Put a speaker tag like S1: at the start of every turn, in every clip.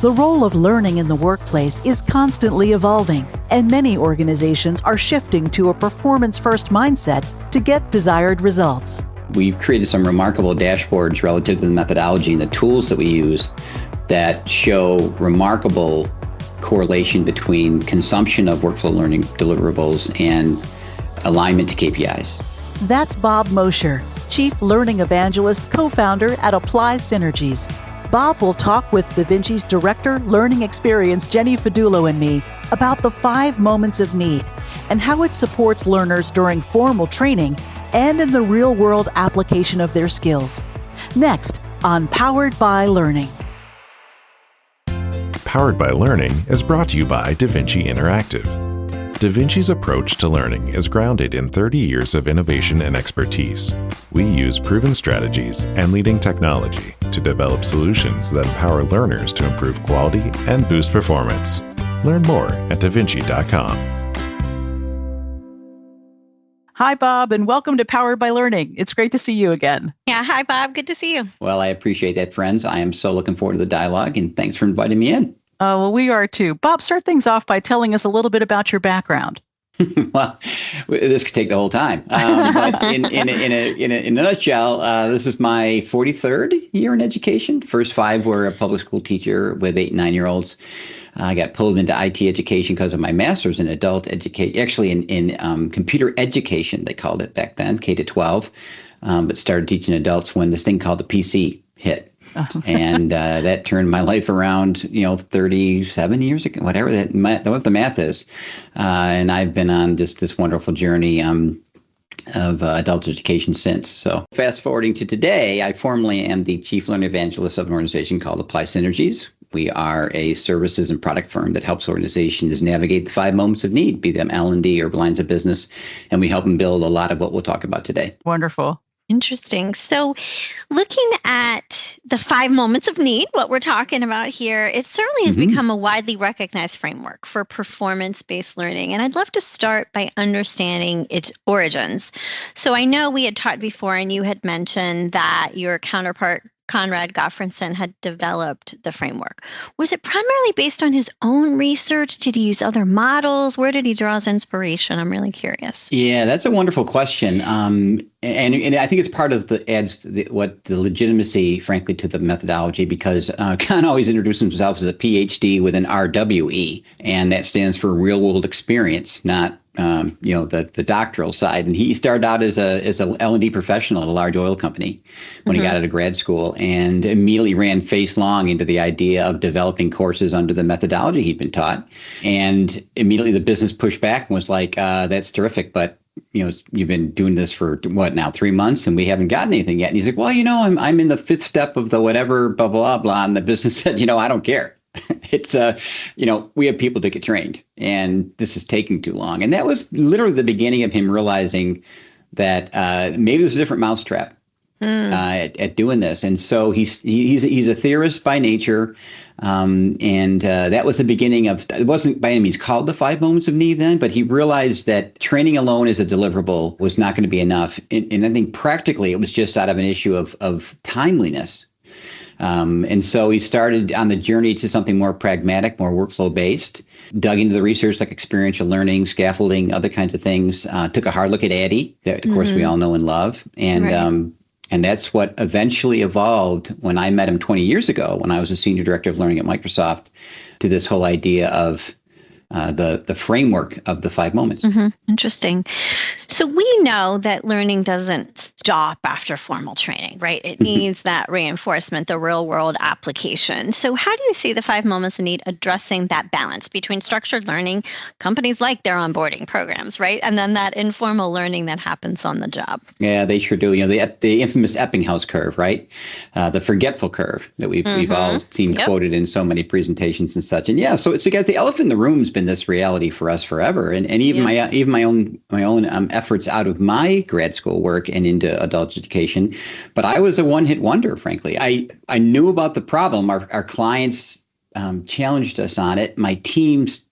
S1: The role of learning in the workplace is constantly evolving, and many organizations are shifting to a performance-first mindset to get desired results.
S2: We've created some remarkable dashboards relative to the methodology and the tools that we use that show remarkable correlation between consumption of workflow learning deliverables and alignment to KPIs.
S1: That's Bob Mosher, Chief Learning Evangelist, co-founder at Apply Synergies. Bob will talk with DaVinci's Director, Learning Experience, Jenny Fadulo, and me about the 5 moments of need and how it supports learners during formal training and in the real-world application of their skills. Next on Powered by Learning.
S3: Powered by Learning is brought to you by DaVinci Interactive. DaVinci's approach to learning is grounded in 30 years of innovation and expertise. We use proven strategies and leading technology to develop solutions that empower learners to improve quality and boost performance. Learn more at davinci.com.
S1: Hi, Bob, and welcome to Powered by Learning. It's great to see you again.
S4: Yeah, hi, Bob. Good to see you.
S2: Well, I appreciate that, friends. I am so looking forward to the dialogue, and thanks for inviting me in.
S1: Well, we are too. Bob, start things off by telling us a little bit about your background.
S2: Well, this could take the whole time. But in a nutshell, this is my 43rd year in education. First 5 were a public school teacher with 8 and 9-year-olds. I got pulled into IT education because of my master's in adult education, actually in computer education, they called it back then, K to 12, but started teaching adults when this thing called the PC hit. And that turned my life around, 37 years ago, whatever what the math is. And I've been on just this wonderful journey of adult education since. So fast forwarding to today, I formally am the Chief Learning Evangelist of an organization called Apply Synergies. We are a services and product firm that helps organizations navigate the 5 moments of need, be them L&D or lines of business. And we help them build a lot of what we'll talk about today.
S1: Wonderful.
S4: Interesting. So looking at the 5 moments of need, what we're talking about here, it certainly has become a widely recognized framework for performance-based learning. And I'd love to start by understanding its origins. So I know we had talked before and you had mentioned that your counterpart, Conrad Goffredson, had developed the framework. Was it primarily based on his own research? Did he use other models? Where did he draw his inspiration? I'm really curious.
S2: Yeah, that's a wonderful question. And I think it's part of adds the legitimacy, frankly, to the methodology, because Con always introduced himself as a PhD with an RWE, and that stands for real world experience, not the doctoral side. And he started out as a L&D professional at a large oil company when he got out of grad school, and immediately ran face long into the idea of developing courses under the methodology he'd been taught. And immediately the business pushed back and was like, that's terrific, but you've been doing this for what now, 3 months, and we haven't gotten anything yet. And he's like, well, I'm in the 5th step of the whatever, blah, blah, blah. And the business said, I don't care. It's, we have people to get trained, and this is taking too long. And that was literally the beginning of him realizing that maybe there's a different mousetrap at doing this. And so he's a theorist by nature. And that was the beginning of, it wasn't by any means called the 5 moments of need then, but he realized that training alone as a deliverable was not going to be enough. And I think practically it was just out of an issue of timeliness. And so he started on the journey to something more pragmatic, more workflow based, dug into the research like experiential learning, scaffolding, other kinds of things, took a hard look at ADDIE, that of course we all know and love. And,
S4: Right.
S2: And that's what eventually evolved when I met him 20 years ago, when I was a senior director of learning at Microsoft, to this whole idea of the framework of the 5 moments.
S4: Interesting. So we know that learning doesn't stop after formal training, right? It needs that reinforcement, the real world application. So how do you see the 5 moments of need addressing that balance between structured learning, companies like their onboarding programs, right? And then that informal learning that happens on the job?
S2: Yeah, they sure do. The infamous Eppinghaus curve, right? The forgetful curve that we've all seen quoted in so many presentations and such. And yeah, so guys, the elephant in the room has been this reality for us forever. And even my own efforts out of my grad school work and into adult education. But I was a one-hit wonder, frankly. I knew about the problem. Our clients challenged us on it. My teams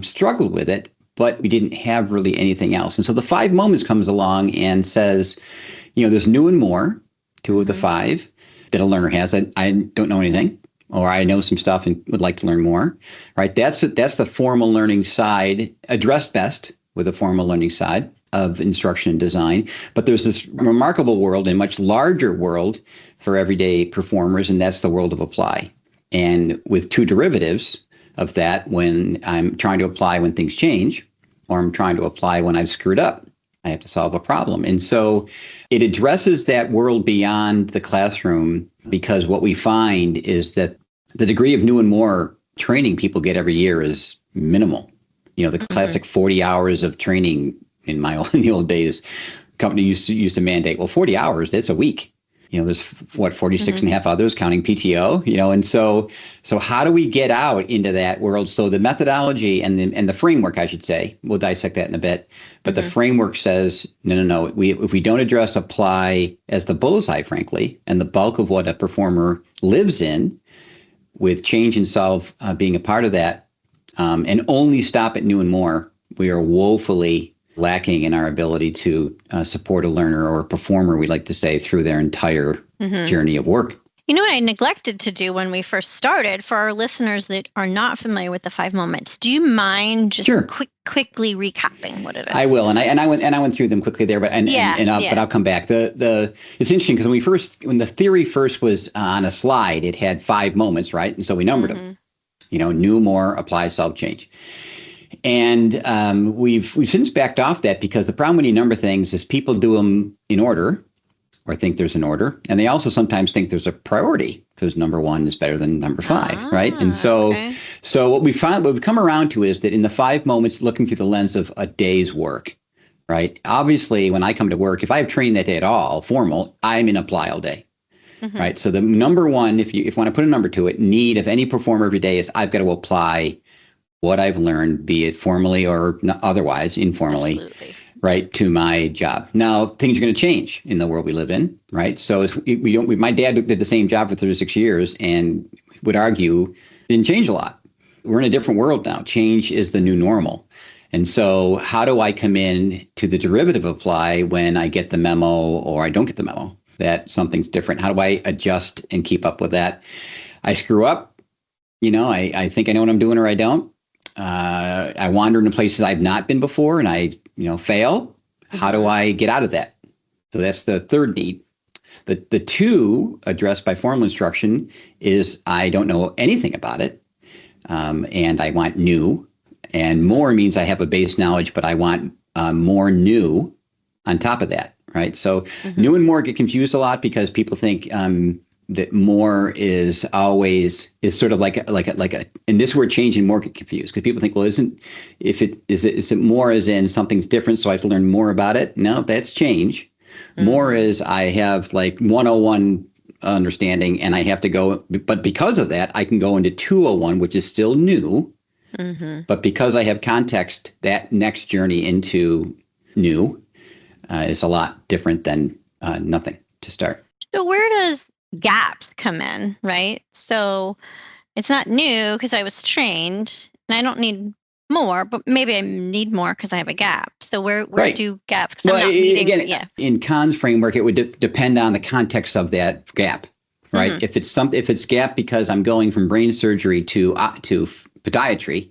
S2: struggled with it, but we didn't have really anything else. And so the 5 moments comes along and says, there's new and more, 2 of the 5 that a learner has. I don't know anything. or I know some stuff and would like to learn more, right? That's the formal learning side, addressed best with a formal learning side of instruction and design. But there's this remarkable world, and much larger world for everyday performers, and that's the world of apply. And with two derivatives of that, when I'm trying to apply when things change, or I'm trying to apply when I've screwed up, I have to solve a problem. And so it addresses that world beyond the classroom, because what we find is that the degree of new and more training people get every year is minimal. The classic 40 hours of training in the old days, company used to mandate, 40 hours, that's a week. There's 46 and a half others counting PTO, and so how do we get out into that world? So the methodology and the framework, I should say, we'll dissect that in a bit, but the framework says, no, if we don't address apply as the bullseye, frankly, and the bulk of what a performer lives in, with change and solve being a part of that, and only stop at new and more, we are woefully lacking in our ability to support a learner or a performer, we like to say, through their entire journey of work.
S4: You know what I neglected to do when we first started, for our listeners that are not familiar with the 5 moments, do you mind just quickly recapping what it is?
S2: I will, and I went through them quickly there, but I'll come back. It's interesting because when the theory first was on a slide, it had 5 moments, right? And so we numbered them. New, more, apply, solve, change. And we've since backed off that, because the problem when you number things is people do them in order, or think there's an order, and they also sometimes think there's a priority, because number 1 is better than number 5, right? And so what we've come around to is that in the 5 moments, looking through the lens of a day's work, right? Obviously, when I come to work, if I have trained that day at all, formal, I'm in apply all day. Right. So the number 1, if you want to put a number to it, need of any performer every day is I've got to apply what I've learned, be it formally or otherwise, informally, right, to my job. Now, things are going to change in the world we live in, right? So my dad did the same job for 36 years and would argue it didn't change a lot. We're in a different world now. Change is the new normal. And so how do I come in to the derivative apply when I get the memo or I don't get the memo that something's different? How do I adjust and keep up with that? I screw up. I think I know what I'm doing or I don't. I wander into places I've not been before and I, fail. How do I get out of that? So that's the third need. The 2 addressed by formal instruction is I don't know anything about it. And I want new, and more means I have a base knowledge, but I want more new on top of that. Right. So new and more get confused a lot because people think that more is always sort of like a, and this word change and more get confused because people think, well, is it more as in something's different, so I have to learn more about it? No, that's change. More is I have like 101 understanding and I have to go, but because of that, I can go into 201, which is still new. But because I have context, that next journey into new is a lot different than nothing to start.
S4: So where does gaps come in, right? So it's not new because I was trained and I don't need more, but maybe I need more because I have a gap. So where do gaps?
S2: Well, in Kahn's framework, it would depend on the context of that gap, right? If it's gap because I'm going from brain surgery to podiatry,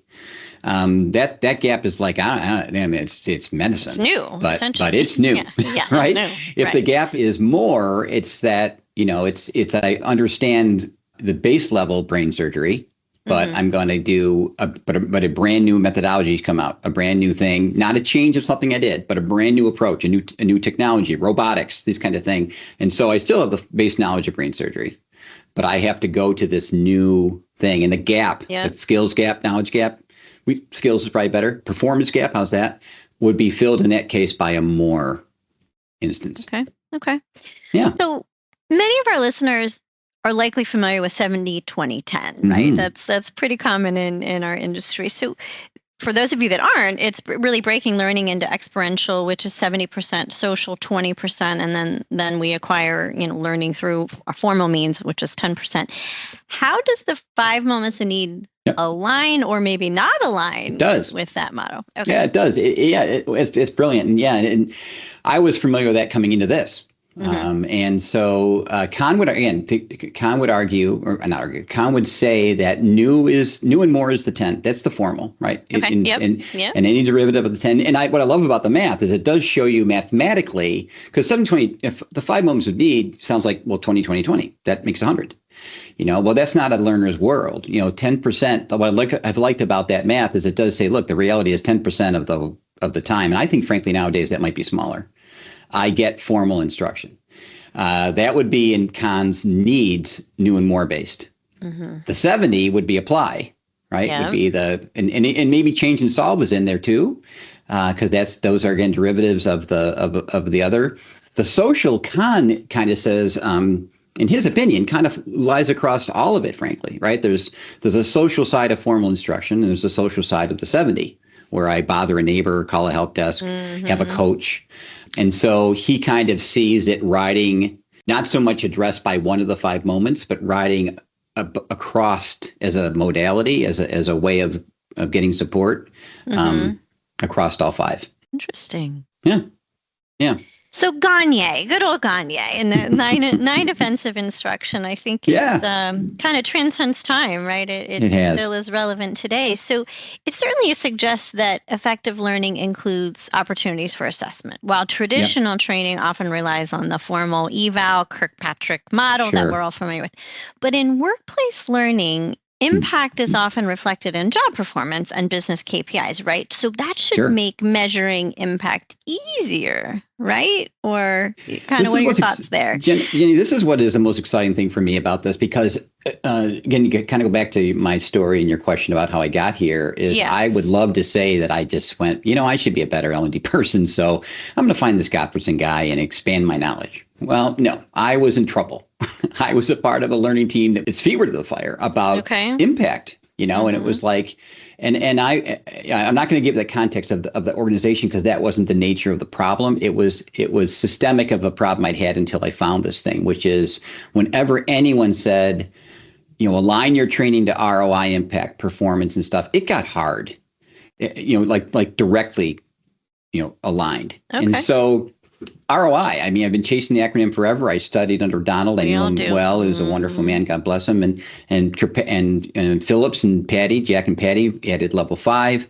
S2: that gap is like it's medicine.
S4: It's new,
S2: but it's new, right?
S4: New,
S2: if the gap is more, it's that it's I understand the base level brain surgery, but I'm going to do a brand new methodology come out, a brand new thing, not a change of something I did, but a brand new approach, a new technology, robotics, this kind of thing. And so I still have the base knowledge of brain surgery, but I have to go to this new thing. And the gap, the skills gap, knowledge gap, skills is probably better. Performance gap, how's that? Would be filled in that case by a more instance.
S4: Okay.
S2: Yeah.
S4: So many of our listeners are likely familiar with 70-20-10, right? That's pretty common in our industry. So for those of you that aren't, it's really breaking learning into experiential, which is 70%, social 20%, and then we acquire learning through our formal means, which is 10%. How does the 5 moments of need align or maybe not align with that motto? Okay.
S2: Yeah, it does. It's brilliant. And and I was familiar with that coming into this, And so Kahn would argue, or not argue, Kahn would say that new and more is the 10. That's the formal, right?
S4: Okay.
S2: And any derivative of the 10. And what I love about the math is it does show you mathematically, because 720, if the 5 moments of need sounds like, well, 20, 20, 20, that makes 100. Well, that's not a learner's world. 10%. What I've liked about that math is it does say, look, the reality is 10% of the time. And I think, frankly, nowadays that might be smaller. I get formal instruction. That would be in Kahn's needs, new and more based. The 70 would be apply, right?
S4: Yeah.
S2: Would be and maybe change and solve is in there too, because those are again derivatives of the other. The social, Kahn kind of says, in his opinion, kind of lies across all of it. Frankly, right? There's a social side of formal instruction, and there's a social side of the 70, where I bother a neighbor, call a help desk, have a coach. And so he kind of sees it riding, not so much addressed by one of the 5 moments, but riding across as a modality, as a way of getting support across all 5.
S4: Interesting.
S2: Yeah.
S4: So Gagne, good old Gagne, and the nine offensive instruction, I think, kind of transcends time, right? It still is relevant today. So it certainly suggests that effective learning includes opportunities for assessment, while traditional training often relies on the formal eval Kirkpatrick model that we're all familiar with. But in workplace learning, impact is often reflected in job performance and business KPIs, right? So that should make measuring impact easier, right? Or kind of what are your thoughts there?
S2: Jenny, this is what is the most exciting thing for me about this, because again, you kind of go back to my story and your question about how I got here is I would love to say that I just went, I should be a better L&D person. So I'm going to find this Gottfredson guy and expand my knowledge. Well, no, I was in trouble. I was a part of a learning team that its feet were to the fire about impact, and it was like, and I'm not going to give the context of the organization, because that wasn't the nature of the problem. It was systemic of a problem I'd had until I found this thing, which is whenever anyone said, align your training to ROI, impact, performance and stuff, it got hard, like directly, aligned. Okay. And so ROI, I mean, I've been chasing the acronym forever. I studied under Donald. I knew him well. He was a wonderful man. God bless him. And Phillips and Patty, Jack and Patty added level 5.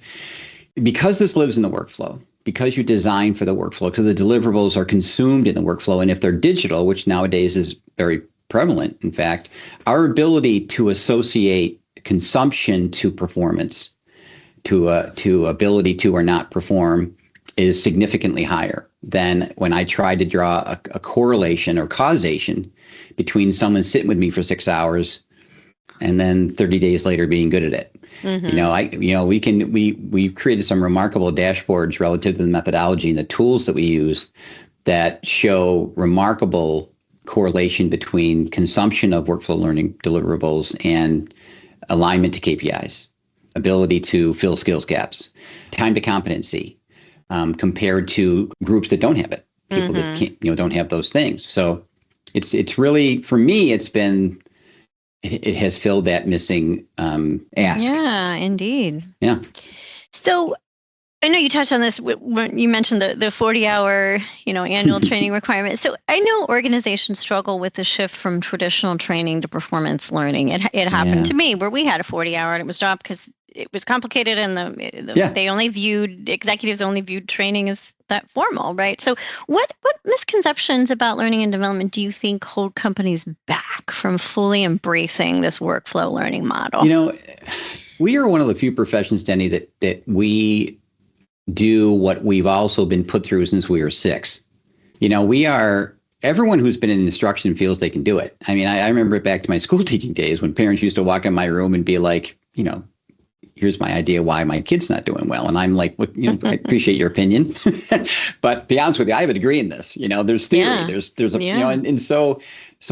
S2: Because this lives in the workflow, because you design for the workflow, because the deliverables are consumed in the workflow. And if they're digital, which nowadays is very prevalent, in fact, our ability to associate consumption to performance, to ability to or not perform, is significantly higher than when I tried to draw a correlation or causation between someone sitting with me for 6 hours and then 30 days later being good at it. We created some remarkable dashboards relative to the methodology and the tools that we use that show remarkable correlation between consumption of workflow learning deliverables and alignment to KPIs, ability to fill skills gaps, time to competency, compared to groups that don't have it, people that can't, don't have those things. So it's really, for me, it has filled that missing ask.
S4: Yeah, indeed.
S2: Yeah.
S4: So I know you touched on this when you mentioned the 40-hour, annual training requirement. So I know organizations struggle with the shift from traditional training to performance learning. It happened to me where we had a 40-hour and it was dropped because it was complicated, and executives only viewed training as that formal, right? So what misconceptions about learning and development do you think hold companies back from fully embracing this workflow learning model?
S2: We are one of the few professions, Denny, that we do what we've also been put through since we were 6. Everyone who's been in instruction feels they can do it. I mean, I remember it back to my school teaching days when parents used to walk in my room and be like, here's my idea why my kid's not doing well. And I'm like, well, I appreciate your opinion. But to be honest with you, I have a degree in this. There's theory, there's and so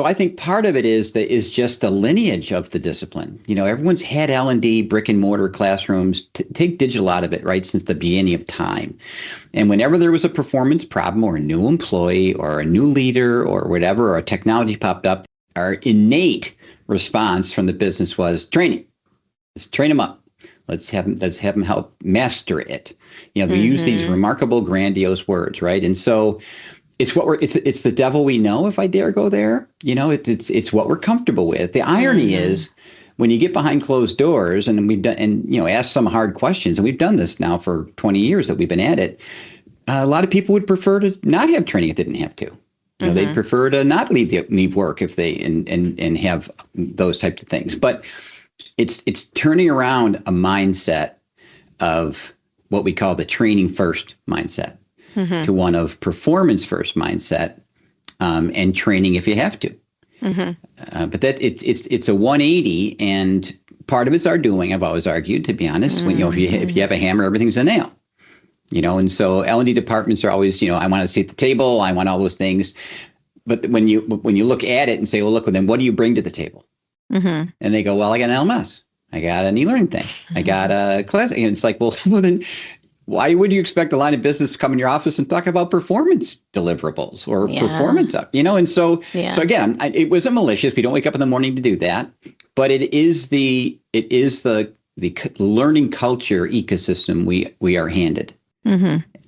S2: I think part of it is just the lineage of the discipline. Everyone's had L&D, brick and mortar classrooms, take digital out of it, right, since the beginning of time. And whenever there was a performance problem or a new employee or a new leader or whatever, or a technology popped up, our innate response from the business was training. Let's train them up. Let's have them help master it. We use these remarkable, grandiose words, right? And so it's the devil we know, if I dare go there. It's what we're comfortable with. The irony is, when you get behind closed doors, and we've done, and ask some hard questions, and we've done this now for 20 years that we've been at it. A lot of people would prefer to not have training if they didn't have to. They'd prefer to not leave work if they and have those types of things. But it's turning around a mindset of what we call the training first mindset to one of performance first mindset, and training if you have to. But that it's a 180, and part of it's our doing. I've always argued, to be honest, when if you have a hammer, everything's a nail. And so L&D departments are always, I want to sit at the table, I want all those things. But when you look at it and say, well, look, well, then what do you bring to the table? And they go, well, I got an LMS, I got an e-learning thing, I got a class. And it's like, well, then why would you expect a line of business to come in your office and talk about performance deliverables or performance up? And so again, it wasn't malicious. We don't wake up in the morning to do that, but it is the learning culture ecosystem we are handed.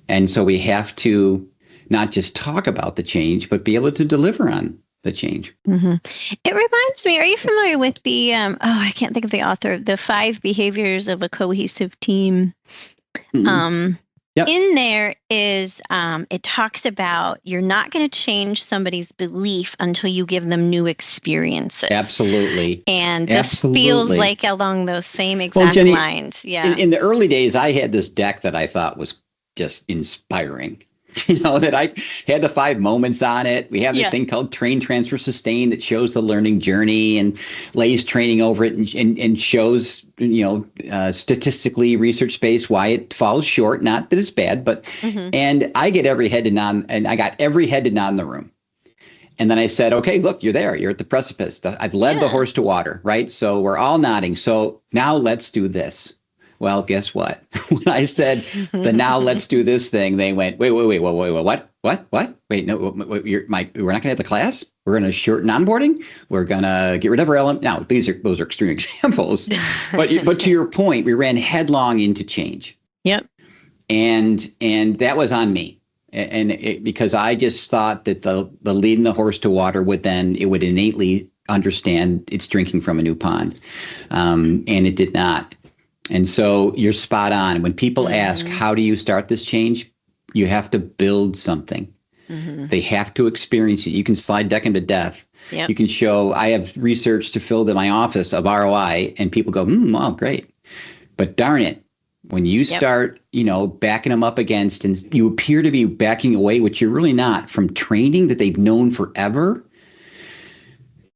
S2: And so we have to not just talk about the change, but be able to deliver on the change.
S4: It reminds me, are you familiar with the, I can't think of the author, the 5 behaviors of a cohesive team? In there is, it talks about you're not going to change somebody's belief until you give them new experiences.
S2: Absolutely.
S4: And this feels like along those same exact
S2: well, Jenny,
S4: lines. Yeah.
S2: In the early days, I had this deck that I thought was just inspiring. That I had the 5 moments on it. We have this thing called Train, Transfer, Sustain that shows the learning journey and lays training over it and shows, statistically research-based why it falls short. Not that it's bad, but, and I get every head to nod, and I got every head to nod in the room. And then I said, okay, look, you're there. You're at the precipice. I've led the horse to water, right? So we're all nodding. So now let's do this. Well, guess what? When I said the now let's do this thing, they went, wait, what? Wait, no, we're not going to have the class. We're going to shorten onboarding. We're going to get rid of our element. Now, those are extreme examples, but to your point, we ran headlong into change.
S4: Yep.
S2: And that was on me, because I just thought that the leading the horse to water would innately understand it's drinking from a new pond, and it did not. And so you're spot on. When people ask, how do you start this change? You have to build something. They have to experience it. You can slide deck into death. Yep. You can show, I have research to fill in my office of ROI, and people go, wow, great. But darn it, when you start, backing them up against, and you appear to be backing away, which you're really not, from training that they've known forever,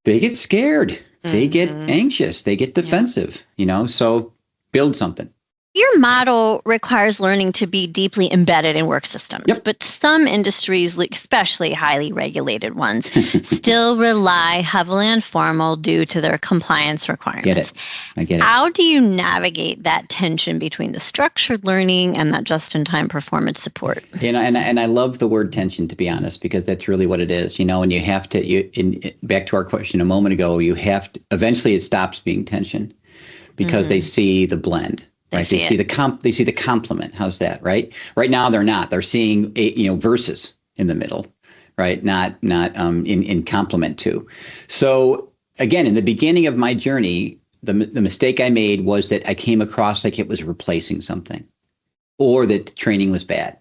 S2: they get scared. They get anxious. They get defensive, so build something.
S4: Your model requires learning to be deeply embedded in work systems, but some industries, especially highly regulated ones, still rely heavily on formal due to their compliance requirements.
S2: I get it.
S4: How do you navigate that tension between the structured learning and that just-in-time performance support?
S2: And I love the word tension, to be honest, because that's really what it is. And you have to, back to our question a moment ago, you have to, eventually it stops being tension because they see the blend. Right. They see the complement. How's that? Right. Right now they're not. They're seeing verses in the middle. Right. Not in complement to. So again, in the beginning of my journey, the mistake I made was that I came across like it was replacing something, or that training was bad.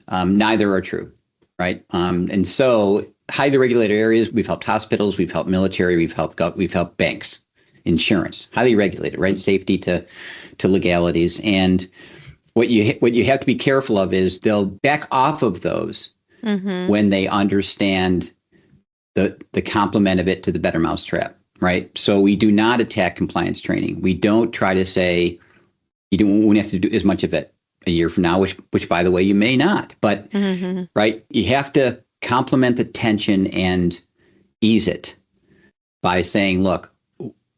S2: Neither are true. Right. And so highly regulated areas. We've helped hospitals. We've helped military. We've helped banks, insurance. Highly regulated. Right. Safety to legalities. And what you have to be careful of is they'll back off of those when they understand the complement of it to the better mousetrap, right? So we do not attack compliance training. We don't try to say you won't have to do as much of it a year from now, which by the way, you may not. But right, you have to complement the tension and ease it by saying, look,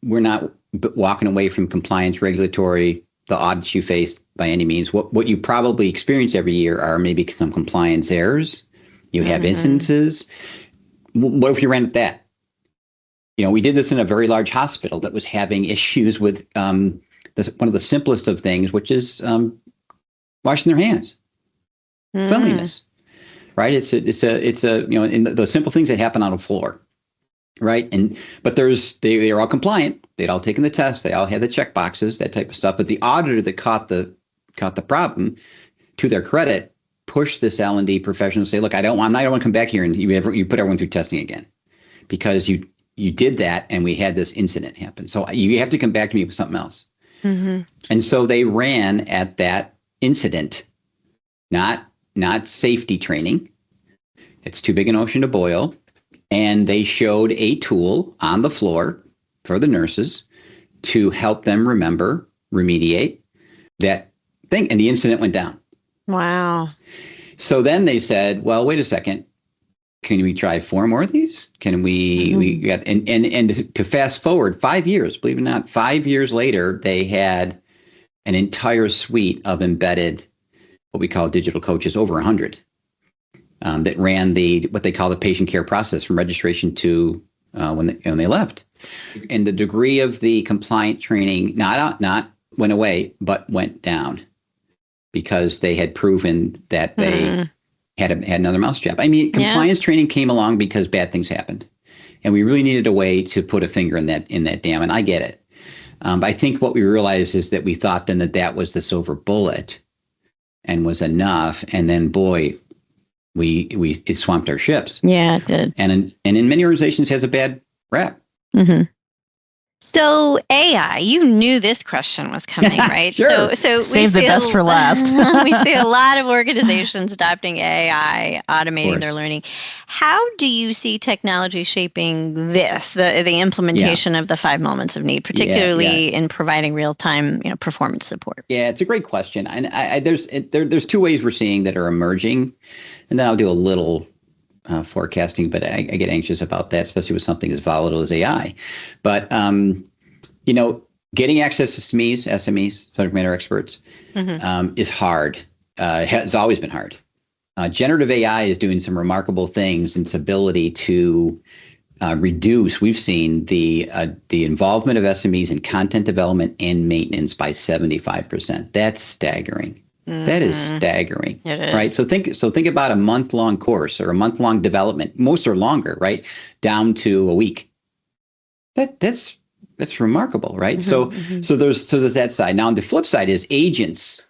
S2: we're not walking away from compliance, regulatory, the audits you face by any means. What you probably experience every year are maybe some compliance errors. You have instances. What if you ran at that? We did this in a very large hospital that was having issues with one of the simplest of things, which is washing their hands, cleanliness. right? In the simple things that happen on a floor, right? But they're all compliant. They'd all taken the test. They all had the check boxes, that type of stuff. But the auditor that caught the problem, to their credit, pushed this L&D professional to say, look, I don't want to come back here and you put everyone through testing again, because you did that and we had this incident happen. So you have to come back to me with something else. Mm-hmm. And so they ran at that incident, not safety training. It's too big an ocean to boil. And they showed a tool on the floor for the nurses to help them remediate that thing. And the incident went down.
S4: Wow. So
S2: then they said, well, wait a second. Can we try 4 more of these? Can we got, and to fast forward 5 years, believe it or not, 5 years later, they had an entire suite of embedded, what we call digital coaches, over 100, that ran what they call the patient care process from registration to when they left. And the degree of the compliant training not went away, but went down, because they had proven that they had another mousetrap. I mean, compliance training came along because bad things happened, and we really needed a way to put a finger in that dam. And I get it. But I think what we realized is that we thought then that was the silver bullet and was enough. And then, boy, it swamped our ships.
S4: Yeah, it did.
S2: And in many organizations has a bad rap.
S4: Mm-hmm. So AI, you knew this question was coming, right?
S2: Sure.
S4: So
S1: save the best for last.
S4: We see a lot of organizations adopting AI, automating their learning. How do you see technology shaping this, the implementation of the 5 moments of need, particularly in providing real-time, performance support?
S2: Yeah, it's a great question, and there's 2 ways we're seeing that are emerging, and then I'll do a little forecasting, but I get anxious about that, especially with something as volatile as AI. But, getting access to SMEs, subject matter experts, is hard. Has always been hard. Generative AI is doing some remarkable things in its ability to reduce, we've seen the involvement of SMEs in content development and maintenance by 75%. That's staggering. Mm-hmm. That is staggering,
S4: it is.
S2: Right? So think about a month-long course or a month-long development. Most are longer, right? Down to a week. That's remarkable, right? Mm-hmm. So there's that side. Now, on the flip side is agents.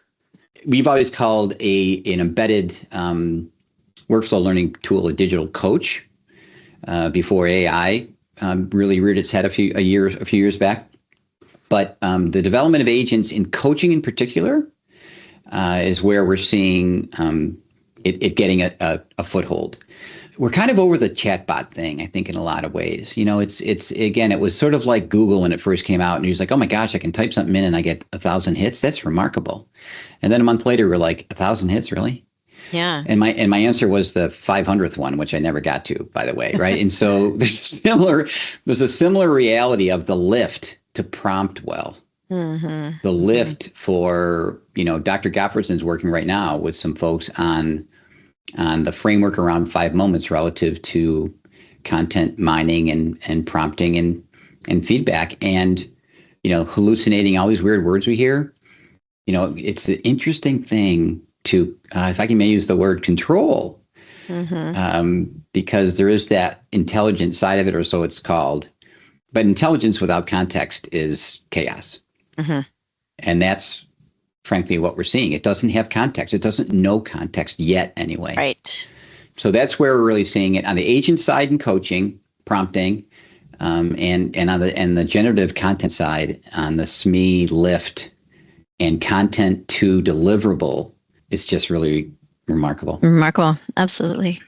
S2: We've always called an embedded workflow learning tool a digital coach. Before AI really reared its head a few years back, but the development of agents in coaching in particular is where we're seeing it getting a foothold. We're kind of over the chatbot thing, I think, in a lot of ways. It's again, it was sort of like Google when it first came out, and you're just like, oh my gosh, I can type something in and I get 1,000 hits. That's remarkable. And then a month later, we're like, 1,000 hits, really?
S4: Yeah.
S2: And my answer was the 500th one, which I never got to, by the way, right? And so there's a similar reality of the lift to prompt well. Mm-hmm. The lift for, Dr. Gottfridson's working right now with some folks on the framework around 5 moments relative to content mining and prompting and feedback and, hallucinating all these weird words we hear. It's an interesting thing to, if I can may use the word control, because there is that intelligent side of it, or so it's called. But intelligence without context is chaos. Mm-hmm. And that's frankly what we're seeing. It doesn't have context. It doesn't know context yet anyway.
S4: Right.
S2: So that's where we're really seeing it on the agent side in coaching, prompting, and on the generative content side on the SME lift and content to deliverable. It's just really remarkable.
S4: Remarkable. Absolutely.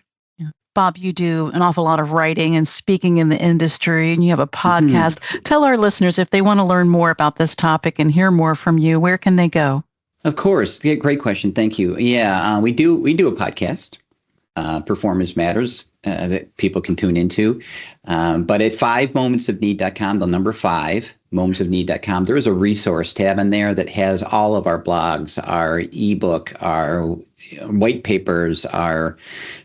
S1: Bob, you do an awful lot of writing and speaking in the industry, and you have a podcast. Mm-hmm. Tell our listeners, if they want to learn more about this topic and hear more from you, where can they go?
S2: Of course. Yeah, great question. Thank you. Yeah, we do a podcast, Performance Matters, that people can tune into. But at 5momentsofneed.com, the number 5, momentsofneed.com, there is a resource tab in there that has all of our blogs, our ebook, our white papers, our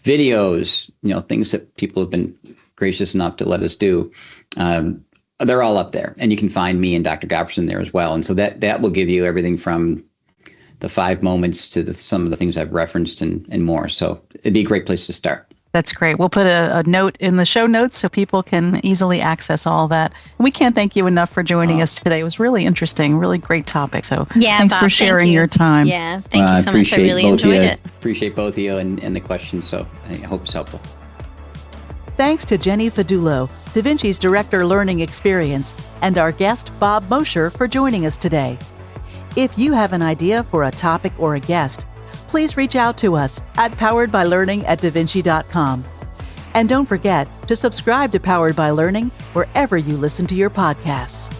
S2: videos, things that people have been gracious enough to let us do. They're all up there, and you can find me and Dr. Gottfriedson there as well. And so that will give you everything from the 5 moments to some of the things I've referenced and more. So it'd be a great place to start.
S5: That's great. We'll put a note in the show notes so people can easily access all that. We can't thank you enough for joining us today. It was really interesting, really great topic. So thanks
S4: Bob,
S5: for sharing your time.
S4: Yeah, thank you so much. I really enjoyed it.
S2: Appreciate both of you and the questions. So I hope it's helpful.
S1: Thanks to Jenny Fadulo, DaVinci's Director Learning Experience, and our guest, Bob Mosher, for joining us today. If you have an idea for a topic or a guest, please reach out to us at poweredbylearning@davinci.com. And don't forget to subscribe to Powered by Learning wherever you listen to your podcasts.